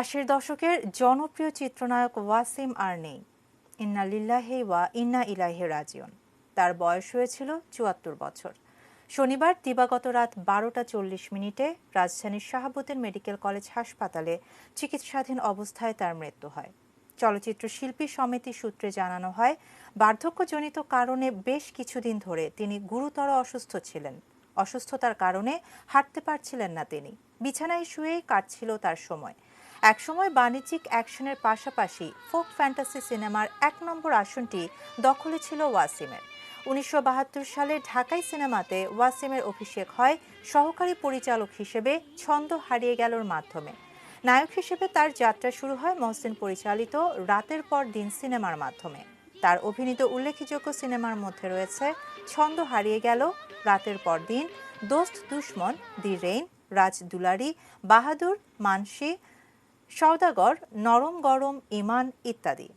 ৮০ দশকের জনপ্রিয় চিত্রনায়ক ওয়াসিম আর নেই। ইন্না লিল্লাহি ওয়া ইন্না ইলাইহি রাজিউন। তার বয়স হয়েছিল ৭৪ বছর। শনিবার দিবাগত রাত ১২টা ৪০ মিনিটে রাজধানীর শাহাবুদ্দিন মেডিকেল কলেজ হাসপাতালে চিকিৎসাধীন অবস্থায় তার মৃত্যু হয়। চলচ্চিত্র শিল্পী সমিতি সূত্রে জানানো হয়, বার্ধক্যজনিত কারণে বেশ কিছুদিন ধরে তিনি গুরুতর অসুস্থ ছিলেন। অসুস্থতার কারণে হাঁটতে পারছিলেন না তিনি। বিছানায় শুয়েই কাটছিল তার সময়। একসময় বাণিজ্যিক অ্যাকশনের পাশাপাশি ফোক ফ্যান্টাসি সিনেমার ১ নম্বর আসনটি দখলে ছিল ওয়াসিমের। ১৯৭২ সালে ঢাকাই সিনেমাতে ওয়াসিমের অভিষেক হয় সহকারী পরিচালক হিসেবে ছন্দ হারিয়ে গেলর মাধ্যমে। নায়ক হিসেবে তার যাত্রা শুরু হয় মহসিন পরিচালিত রাতের পর দিন সিনেমার মাধ্যমে। তার অভিনীত উল্লেখযোগ্য সিনেমার মধ্যে রয়েছে ছন্দ হারিয়ে গেল, রাতের পর দিন, দোস্ত দুশমন, দি রেইন, রাজ দুলারি, বাহাদুর, মানসী, সওদাগর, নরম গরম, ইমান ইত্যাদি।